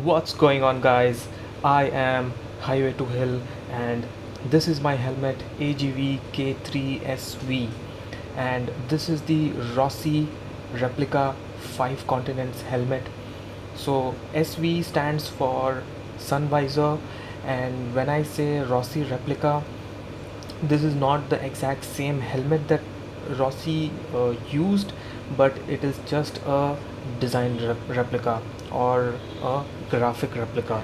What's going on, guys? I am Highway to Hill, and this is my helmet AGV K3SV, and this is the Rossi replica 5 continents helmet. So SV stands for sun visor, and when I say Rossi replica, this is not the exact same helmet that Rossi used, but it is just a design replica or a graphic replica.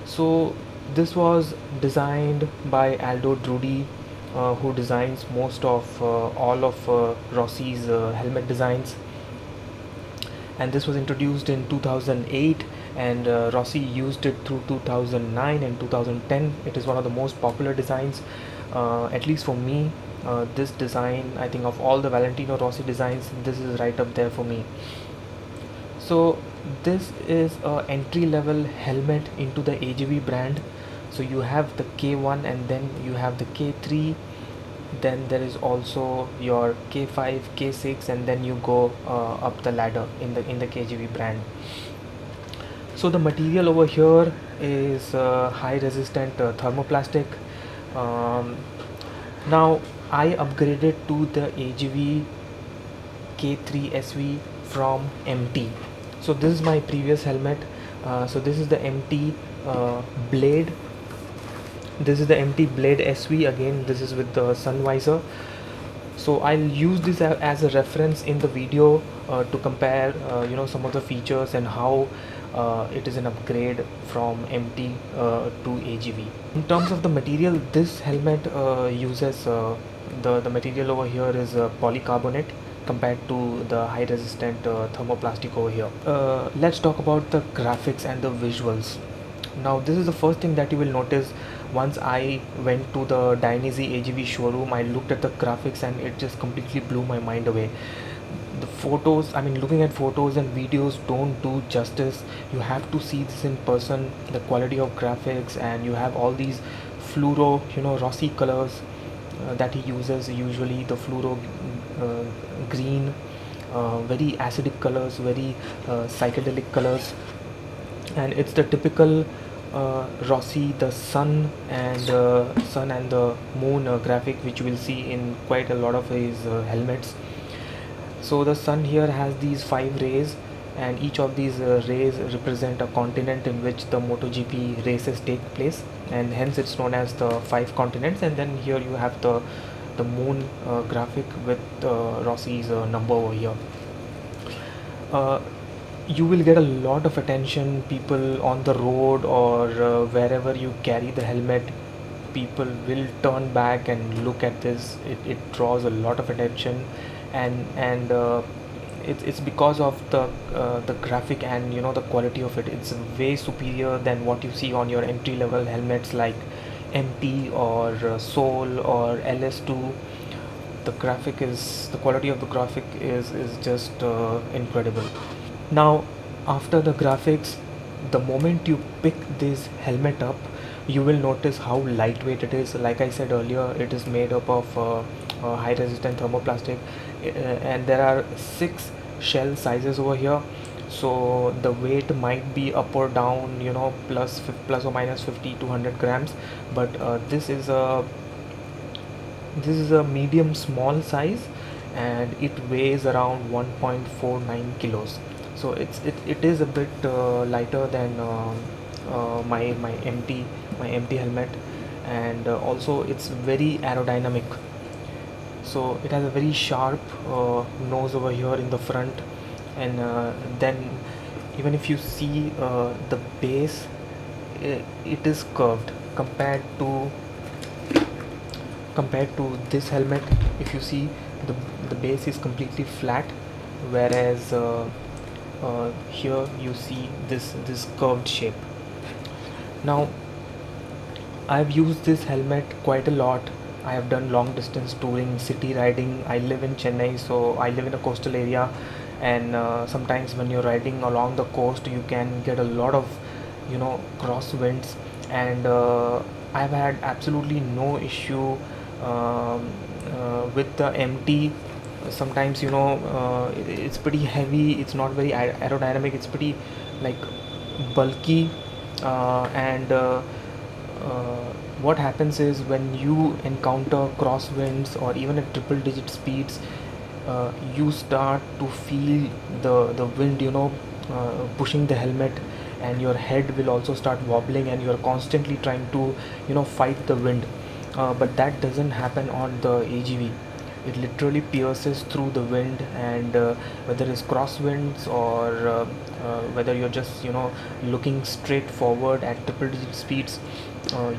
So this was designed by Aldo Drudi, who designs most of all of Rossi's helmet designs, and this was introduced in 2008, and Rossi used it through 2009 and 2010. It is one of the most popular designs, at least for me. This design, I think, of all the Valentino Rossi designs, this is right up there for me. So this is a entry level helmet into the AGV brand. So you have the K1 and then you have the K3, then there is also your K5, K6, and then you go up the ladder in the KGV brand. So the material over here is high resistant thermoplastic. um, Now I upgraded to the AGV K3SV from MT. So this is my previous helmet. So this is the MT blade. This is the MT blade SV. Again, this is with the sun visor. So I'll use this as a reference in the video to compare some of the features and how it is an upgrade from MT to AGV. In terms of the material, this helmet uses the material over here is polycarbonate compared to the high resistant thermoplastic over here. Let's talk about the graphics and the visuals. Now this is the first thing that you will notice. Once I went to the Dainese AGV showroom, I looked at the graphics and it just completely blew my mind away. The photos, I mean, looking at photos and videos don't do justice. You have to see this in person, the quality of graphics, and you have all these fluoro, Rossi colors that he uses, usually the fluoro uh, green, very acidic colors, very psychedelic colors, and it's the typical Rossi, the sun and the moon graphic, which you will see in quite a lot of his helmets. So the sun here has these 5 rays, and each of these rays represent a continent in which the MotoGP races take place, and hence it's known as the 5 continents. And then here you have the moon graphic with Rossi's number over here. Uh, you will get a lot of attention. People on the road or wherever you carry the helmet, people will turn back and look at this. It draws a lot of attention, and it's because of the graphic and the quality of it. It's way superior than what you see on your entry level helmets like MT or Soul or LS2. The quality of the graphic is just incredible. Now, after the graphics, the moment you pick this helmet up, you will notice how lightweight it is. Like I said earlier, it is made up of high resistant thermoplastic, and there are 6 shell sizes over here. So the weight might be up or down, plus or minus 50 to 100 grams, but this is a medium small size, and it weighs around 1.49 kilos. So it is a bit lighter than my MT helmet, and also it's very aerodynamic. So it has a very sharp nose over here in the front, and then even if you see the base, it is curved compared to this helmet. If you see, the base is completely flat, whereas here you see this curved shape. Now I've used this helmet quite a lot. I have done long distance touring, city riding. I live in Chennai, so I live in a coastal area, and sometimes when you're riding along the coast, you can get a lot of crosswinds, and I've had absolutely no issue with the MT sometimes it's pretty heavy, it's not very aerodynamic, it's pretty like bulky, and what happens is when you encounter crosswinds or even at triple digit speeds, you start to feel the wind pushing the helmet, and your head will also start wobbling, and you're constantly trying to fight the wind. But that doesn't happen on the AGV. It literally pierces through the wind, and whether it's crosswinds or whether you're just looking straight forward at triple digit speeds,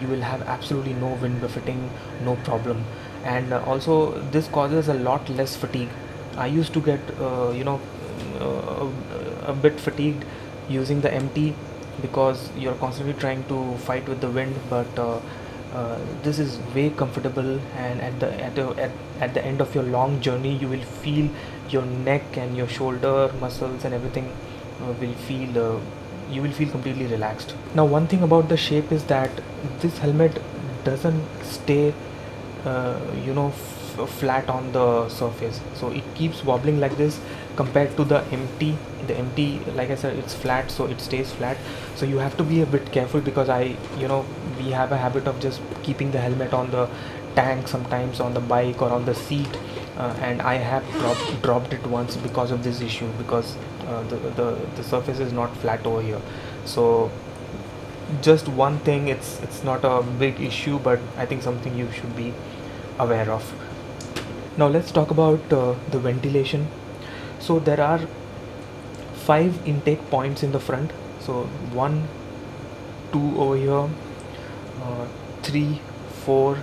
you will have absolutely no wind buffeting, no problem. And also this causes a lot less fatigue. I used to get uh, a bit fatigued using the MT, because you're constantly trying to fight with the wind. But this is way comfortable, and at the end of your long journey, you will feel your neck and your shoulder muscles and everything will feel you will feel completely relaxed. Now, one thing about the shape is that this helmet doesn't stay flat on the surface, so it keeps wobbling like this compared to the empty. Like I said, it's flat, so it stays flat. So you have to be a bit careful, because we have a habit of just keeping the helmet on the tank, sometimes on the bike or on the seat, and I have dropped it once because of this issue, because the surface is not flat over here. So just one thing, it's not a big issue, but I think something you should be aware of. Now let's talk about the ventilation. So there are 5 intake points in the front. So 1, 2 over here, 3, 4,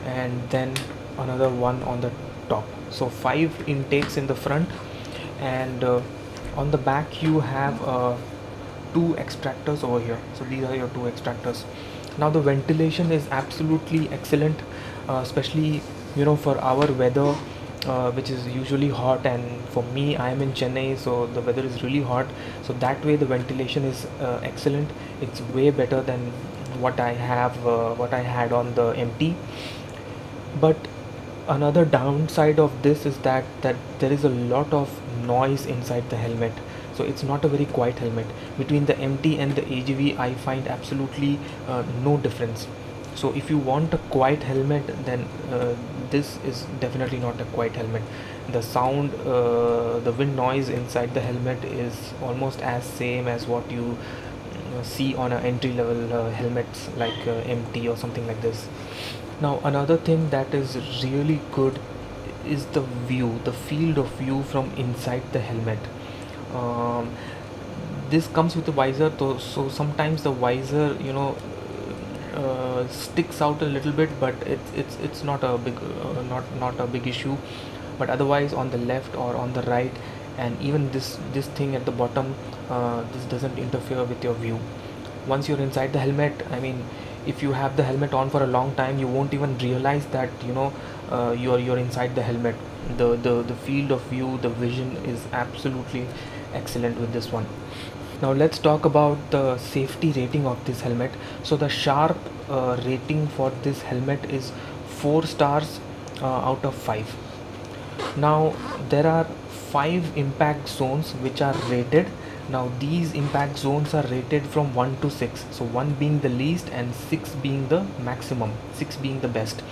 and then another one on the top. So 5 intakes in the front, and on the back you have 2 extractors over here. So these are your 2 extractors. Now the ventilation is absolutely excellent, especially for our weather, which is usually hot, and for me, I am in Chennai, so the weather is really hot. So that way the ventilation is excellent. It's way better than what I had on the MT. But another downside of this is that there is a lot of noise inside the helmet. So it's not a very quiet helmet. Between the MT and the AGV, I find absolutely no difference. So if you want a quiet helmet, then this is definitely not a quiet helmet. The sound, the wind noise inside the helmet is almost as same as what you see on a entry level helmets like MT or something like this. Now another thing that is really good is the view, the field of view from inside the helmet. Um, this comes with the visor, though, so sometimes the visor sticks out a little bit, but it's not a big not a big issue. But otherwise, on the left or on the right, and even this thing at the bottom, this doesn't interfere with your view. Once you're inside the helmet, I mean, if you have the helmet on for a long time, you won't even realize that you're inside the helmet. The field of view, the vision is absolutely excellent with this one. Now let's talk about the safety rating of this helmet. So the sharp rating for this helmet is 4 stars out of 5. Now there are 5 impact zones which are rated. Now these impact zones are rated from 1 to 6. So 1 being the least and 6 being the maximum, 6 being the best.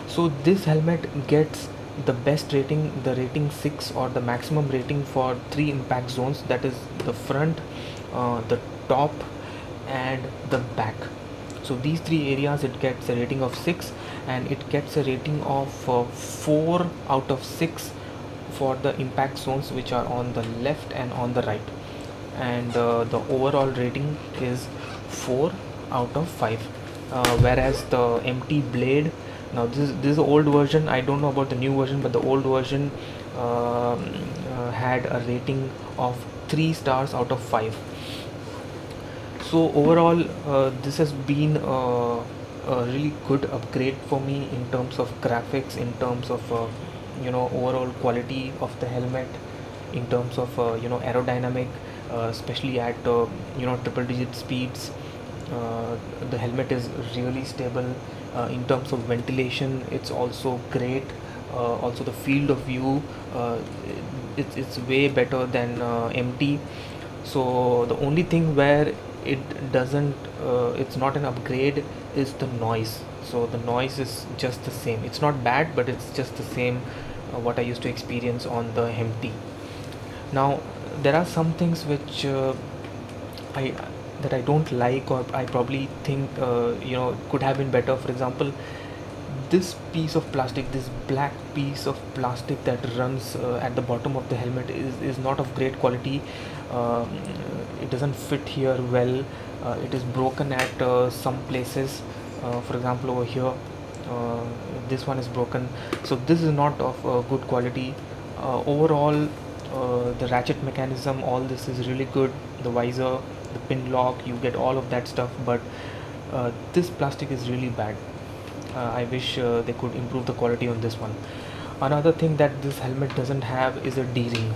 So this helmet gets the best rating, the rating 6, or the maximum rating for 3 impact zones, that is the front, the top, and the back. So these 3 areas it gets a rating of 6, and it gets a rating of 4 out of 6 for the impact zones which are on the left and on the right, and the overall rating is 4 out of 5. Whereas the MT blade, now this is the old version, I don't know about the new version, but the old version had a rating of 3 stars out of 5. So overall, this has been a really good upgrade for me in terms of graphics, in terms of overall quality of the helmet, in terms of aerodynamic, especially at triple digit speeds. The helmet is really stable. In terms of ventilation, it's also great. Also the field of view, it's way better than MT. So the only thing where it doesn't it's not an upgrade is the noise. So the noise is just the same, it's not bad, but it's just the same what I used to experience on the MT. Now there are some things which I that I don't like, or I probably think could have been better. For example, this piece of plastic, this black piece of plastic that runs at the bottom of the helmet is not of great quality. Um, it doesn't fit here well. It is broken at some places. For example, over here, uh, this one is broken. So this is not of good quality. Overall, the ratchet mechanism, all this is really good. The visor, the pin lock, you get all of that stuff, but this plastic is really bad. I wish they could improve the quality on this one. Another thing that this helmet doesn't have is a D-ring.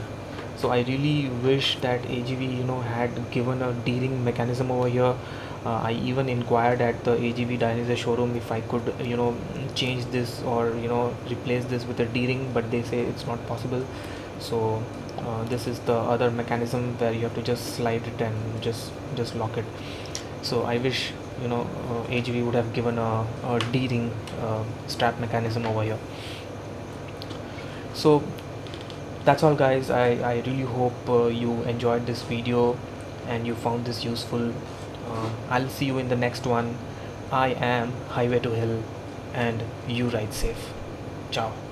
So I really wish that AGV had given a D-ring mechanism over here. I even inquired at the AGV Dynasty showroom if I could change this or replace this with a D-ring, but they say it's not possible. So this is the other mechanism where you have to just slide it and just lock it. So I wish AGV would have given a D-ring strap mechanism over here. So that's all, guys. I really hope you enjoyed this video and you found this useful. I'll see you in the next one. I am Highway to Hill, and you ride safe. Ciao.